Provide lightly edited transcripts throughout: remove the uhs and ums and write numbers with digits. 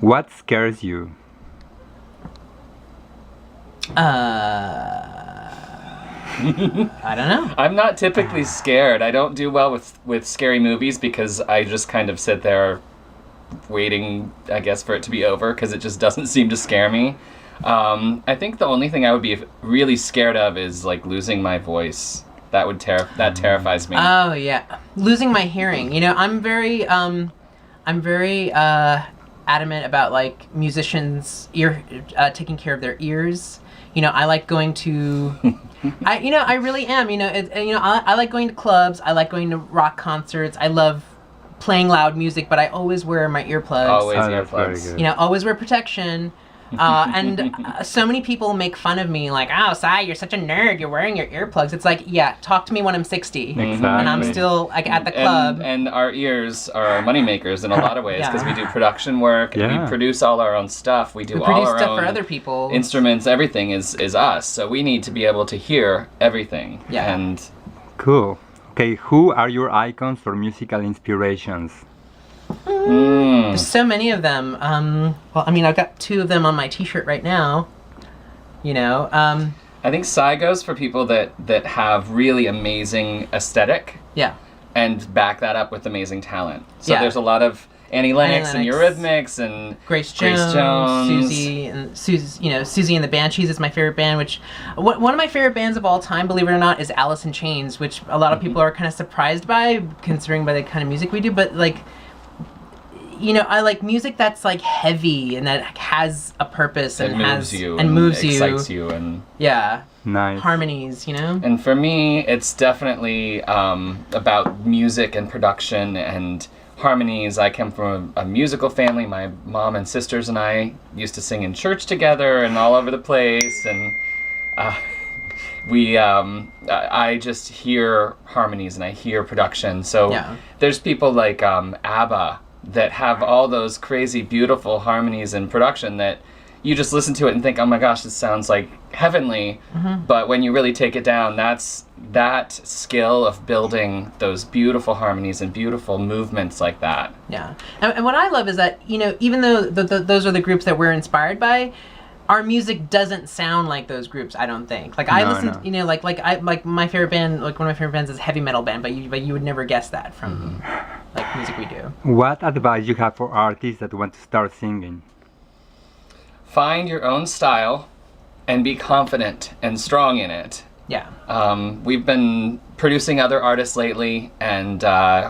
What scares you? I don't know. I'm not typically scared. I don't do well with scary movies because I just kind of sit there waiting, I guess, for it to be over because it just doesn't seem to scare me. I think the only thing I would be really scared of is like losing my voice. That terrifies me. Oh yeah, losing my hearing. You know, I'm very adamant about like musicians taking care of their ears. You know, I like going to, I really am. You know, I like going to clubs. I like going to rock concerts. I love playing loud music, but I always wear my earplugs. Always That's very earplugs. good. You know, always wear protection. And so many people make fun of me, like, "Oh, Sai, you're such a nerd. You're wearing your earplugs." It's like, yeah, talk to me when I'm 60, Exactly. and I'm still like at the club. And our ears are our moneymakers in a lot of ways because Yeah. we do production work. Yeah. We produce all our own stuff. We do We all produce our stuff own for other people. instruments. Everything is us. So we need to be able to hear everything. Yeah. And Cool. Okay, who are your icons or musical inspirations? There's so many of them. Well, I mean, I've got 2 of them on my T-shirt right now. You know, I think Psy goes for people that have really amazing aesthetic yeah, and back that up with amazing talent. So Yeah. there's a lot of Annie Lennox and Lennox. Eurythmics and Grace Jones, Susie and the Banshees is my favorite band. Which one of my favorite bands of all time, believe it or not, is Alice in Chains, which a lot of people are kind of surprised by, considering by the kind of music we do. But like, you know, I like music that's like heavy and that has a purpose it and moves has you and moves you. excites you and Yeah, Nice. harmonies. You know. And for me, it's definitely about music and production and harmonies. I come from a musical family. My mom and sisters and I used to sing in church together and all over the place. And I just hear harmonies and I hear production. So Yeah. there's people like ABBA that have all those crazy, beautiful harmonies and production that you just listen to it and think, oh my gosh, this sounds like heavenly. But when you really take it down, that skill of building those beautiful harmonies and beautiful movements like that. Yeah, and what I love is that, you know, even though those are the groups that we're inspired by, our music doesn't sound like those groups. I don't think. Like I No, listen, no. you know, like my favorite band, like one of my favorite bands is a heavy metal band, but you would never guess that from like music we do. What advice you have for artists that want to start singing? Find your own style and be confident and strong in it. Yeah, We've been producing other artists lately and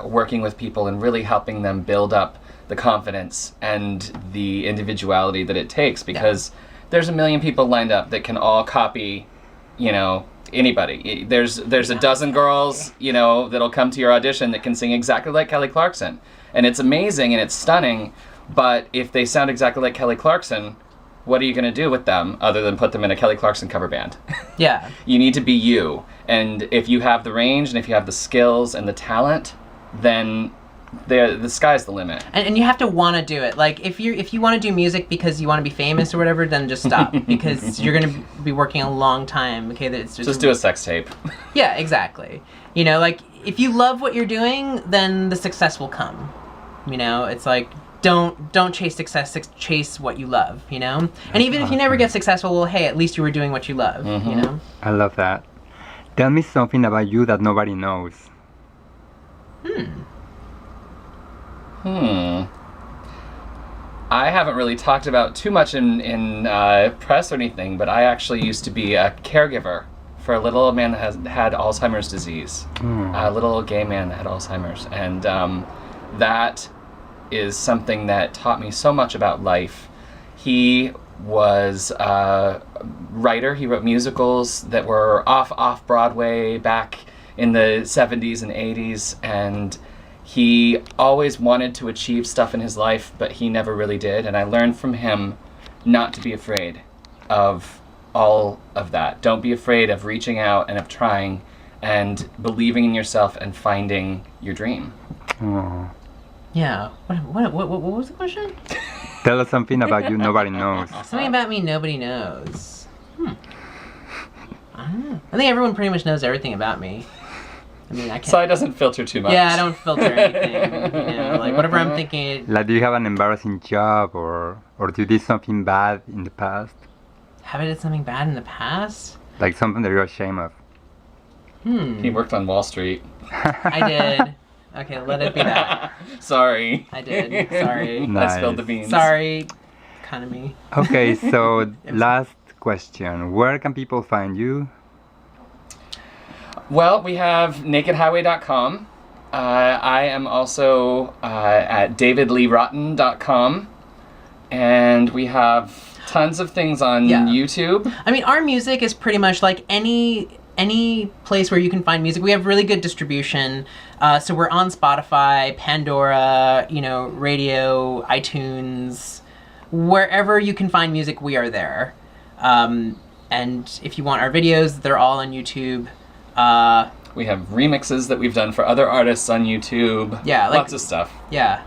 working with people and really helping them build up the confidence and the individuality that it takes because there's a million people lined up that can all copy, you know, anybody. There's a dozen girls, you know, that'll come to your audition that can sing exactly like Kelly Clarkson. And it's amazing and it's stunning, but if they sound exactly like Kelly Clarkson, what are you going to do with them other than put them in a Kelly Clarkson cover band? yeah, You need to be you. And if you have the range and if you have the skills and the talent, then the sky's the limit. and you have to want to do it. Like if you want to do music because you want to be famous or whatever, then just stop because you're gonna be working a long time. Okay, that's Just do a sex tape. Yeah, exactly. You know, like if you love what you're doing, then the success will come. You know, it's like don't chase success, chase what you love, you know? And even if you never get successful, well, hey, at least you were doing what you love, you know? I love that. Tell me something about you that nobody knows. I haven't really talked about too much in press or anything, but I actually used to be a caregiver for a little man that had Alzheimer's disease. A little gay man that had Alzheimer's. And that is something that taught me so much about life. He was a writer. He wrote musicals that were off Broadway back in the 70s and 80s, and he always wanted to achieve stuff in his life, but he never really did. And I learned from him not to be afraid of all of that. Don't be afraid of reaching out and of trying and believing in yourself and finding your dream. Oh. Yeah. What was the question? Tell us something about you nobody knows. Something about me nobody knows. I don't know. I think everyone pretty much knows everything about me. I mean, I can't. So it doesn't filter too much. Yeah, I don't filter anything. Like whatever I'm thinking. Like, do you have an embarrassing job, or you did something bad in the past? Have I did something bad in the past? Like something that you're ashamed of? He worked on Wall Street. I did. Okay, let it be that. Sorry. I did. Sorry. Nice. I spilled the beans. Sorry, economy. Okay, so last question. Where can people find you? Well, we have nakedhighway.com. I am also at davidleerotten.com. And we have tons of things on YouTube. I mean, our music is pretty much like any place where you can find music. We have really good distribution. So we're on Spotify, Pandora, radio, iTunes, wherever you can find music, we are there. And if you want our videos, they're all on YouTube. We have remixes that we've done for other artists on YouTube. Yeah, lots of stuff. Yeah.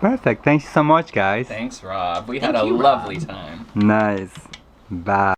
Perfect. Thanks so much, guys. Thanks, Rob. We had Thank a you, lovely Rob. time. Nice. Bye.